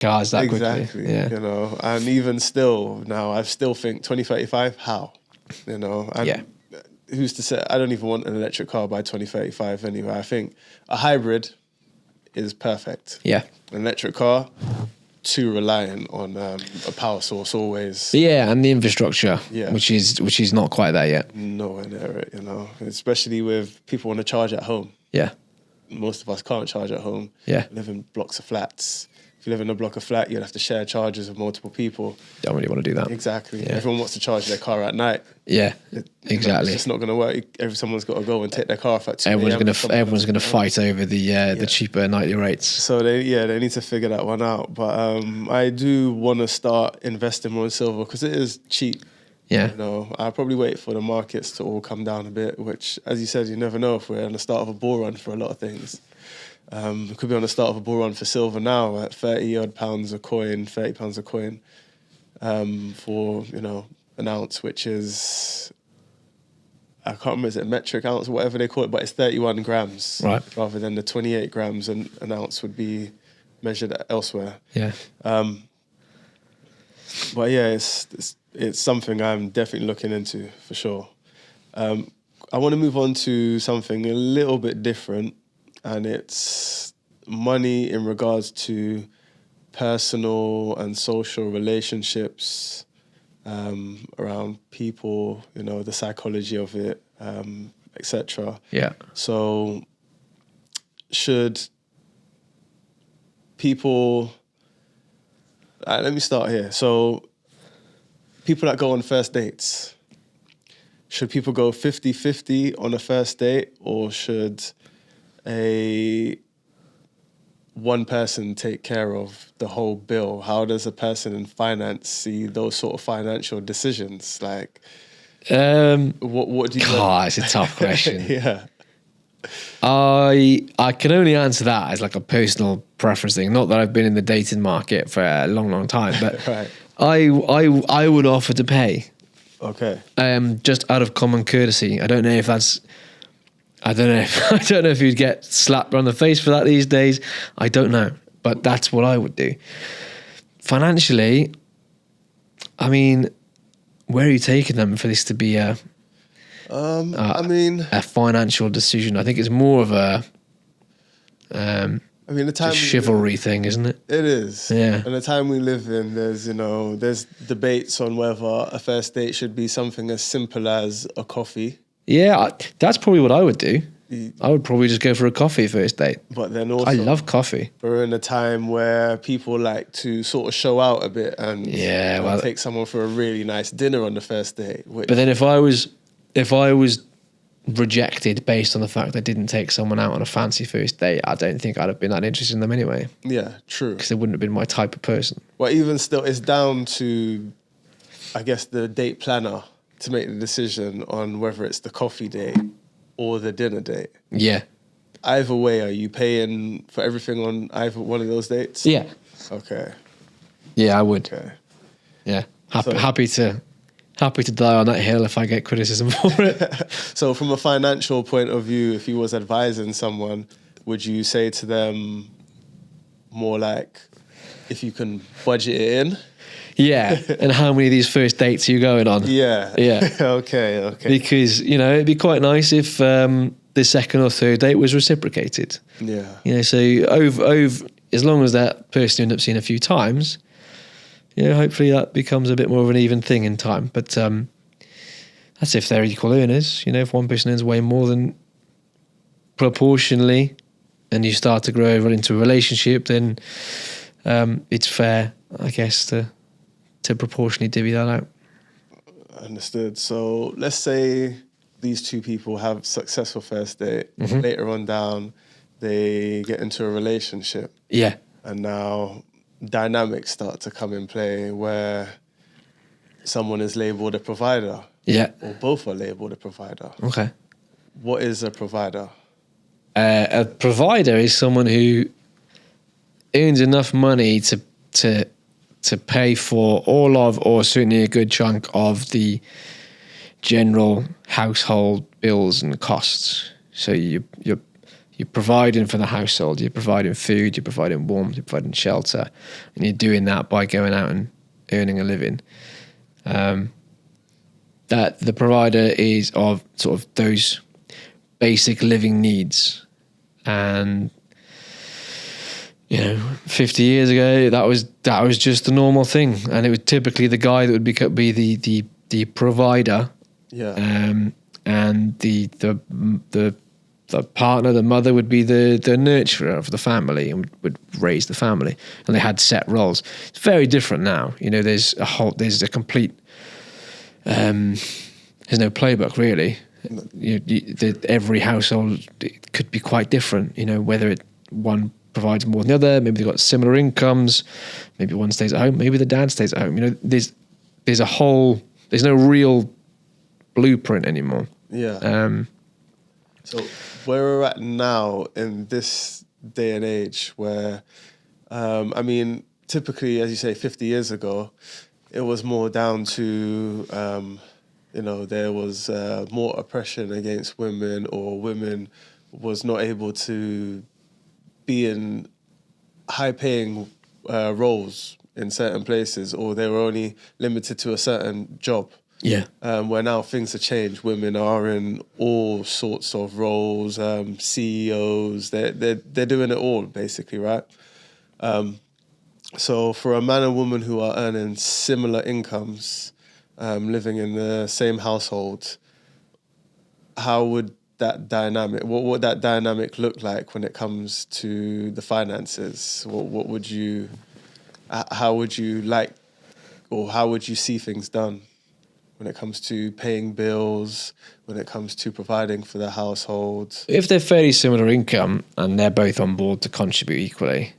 cars that exactly, quickly. Yeah. you know, and even still now, I still think 2035, how? You know, and Yeah. who's to say? I don't even want an electric car by 2035 anyway. I think a hybrid is perfect. Yeah. An electric car, too reliant on a power source always. Yeah, and the infrastructure, Yeah. which is not quite there yet. Nowhere near it, you know, especially with people want to charge at home. Yeah. Most of us can't charge at home. Yeah. We live in blocks of flats. If you live in a block of flat, you'd have to share chargers with multiple people. Don't really want to do that. Exactly. Yeah. Everyone wants to charge their car at night. Yeah, exactly. It's just not going to work. Someone's got to go and take their car off at 2 Everyone's gonna fight over the cheaper nightly rates. So they need to figure that one out. But I do want to start investing more in silver because it is cheap. Yeah. You know, I'll probably wait for the markets to all come down a bit, which, as you said, you never know if we're on the start of a bull run for a lot of things. We could be on the start of a bull run for silver now at 30 odd pounds a coin, £30 a coin for, you know, an ounce, which is, I can't remember, is it a metric ounce or whatever they call it, but it's 31 grams, right, rather than the 28 grams an ounce would be measured elsewhere. Yeah. But yeah, it's something I'm definitely looking into for sure. I want to move on to something a little bit different, and it's money in regards to personal and social relationships around people, you know, the psychology of it, etc. Yeah. So should people... let me start here. So people that go on first dates, should people go 50-50 on a first date, or should one person take care of the whole bill? How does a person in finance see those sort of financial decisions? Like, what do you... God, it's a tough question. Yeah. I can only answer that as like a personal preference thing. Not that I've been in the dating market for a long, long time, but Right. I would offer to pay. Okay. Just out of common courtesy. I don't know if you'd get slapped on the face for that these days. I don't know, but that's what I would do. Financially, I mean, where are you taking them for this to be a financial decision? I think it's more of a chivalry thing, isn't it? It is. Yeah. And the time we live in, there's debates on whether a first date should be something as simple as a coffee. Yeah, that's probably what I would do. I would probably just go for a coffee first date. But then also, I love coffee. We're in a time where people like to sort of show out a bit and take someone for a really nice dinner on the first date. But then if I was rejected based on the fact I didn't take someone out on a fancy first date, I don't think I'd have been that interested in them anyway. Yeah, true. Because they wouldn't have been my type of person. Well, even still, it's down to, I guess, the date planner to make the decision on whether it's the coffee date or the dinner date. Yeah. Either way, are you paying for everything on either one of those dates? Yeah. Okay. Yeah, I would. Okay. Yeah. Happy to die on that hill if I get criticism for it. So from a financial point of view, if you was advising someone, would you say to them more like, if you can budget it in? Yeah. And how many of these first dates are you going on? Yeah. Yeah. Okay. Because, you know, it'd be quite nice if the second or third date was reciprocated. Yeah. You know, so over as long as that person you end up seeing a few times, you know, hopefully that becomes a bit more of an even thing in time. But that's if they're equal earners. You know, if one person earns way more than proportionally and you start to grow over into a relationship, then it's fair, I guess, to proportionally divvy that out. Understood. So let's say these two people have successful first date. Mm-hmm. Later on down, they get into a relationship. Yeah. And now dynamics start to come in play where someone is labelled a provider. Yeah. Or both are labelled a provider. Okay. What is a provider? A provider is someone who earns enough money to pay for all of, or certainly a good chunk of, the general household bills and costs. So your You're providing for the household. You're providing food. You're providing warmth. You're providing shelter, and you're doing that by going out and earning a living. That the provider is of sort of those basic living needs, and 50 years ago that was just the normal thing, and it was typically the guy that would be the provider. And the partner, the mother, would be the nurturer of the family and would raise the family, and they had set roles. It's very different now. There's a complete there's no playbook really. Every household could be quite different. Whether one provides more than the other, maybe they've got similar incomes, maybe one stays at home, maybe the dad stays at home. There's no real blueprint anymore. So where we're at now in this day and age, where typically, as you say, 50 years ago, it was more down to there was more oppression against women, or women was not able to be in high-paying roles in certain places, or they were only limited to a certain job. Where now things have changed. Women are in all sorts of roles, CEOs. They're doing it all basically, right? So for a man and woman who are earning similar incomes, living in the same household, how would that dynamic? What would that dynamic look like when it comes to the finances? What would you? How would you like, or how would you see things done when it comes to paying bills, when it comes to providing for the household? If they're fairly similar income and they're both on board to contribute equally,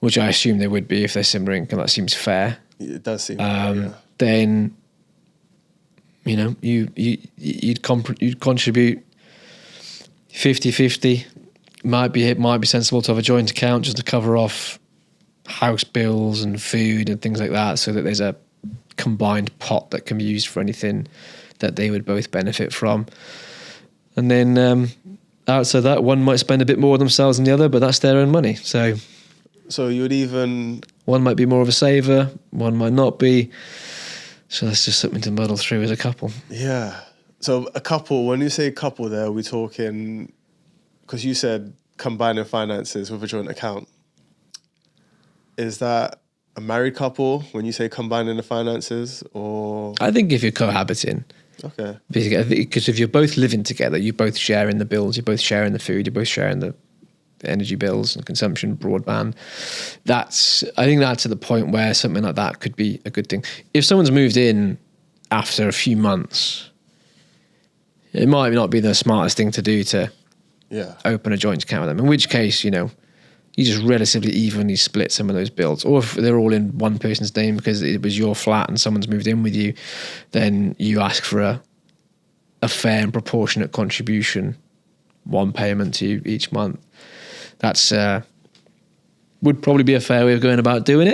which I assume they would be if they're similar income, that seems fair. It does seem fair, yeah. Then, you'd contribute 50-50. Might be sensible to have a joint account just to cover off house bills and food and things like that, so that there's a combined pot that can be used for anything that they would both benefit from. And then outside that, one might spend a bit more themselves than the other, but that's their own money. So you would even... One might be more of a saver, one might not be. So that's just something to muddle through as a couple. Yeah. So a couple, when you say couple there, we're talking... Because you said combining finances with a joint account. Is that a married couple when you say combining the finances, or? I think if you're cohabiting. Okay. Because if you're both living together, you're both sharing the bills, you're both sharing the food, you're both sharing the energy bills and consumption, broadband. I think that's at the point where something like that could be a good thing. If someone's moved in after a few months, it might not be the smartest thing to do to open a joint account with them. In which case, you just relatively evenly split some of those bills. Or if they're all in one person's name because it was your flat and someone's moved in with you, then you ask for a fair and proportionate contribution, one payment to you each month. That's would probably be a fair way of going about doing it.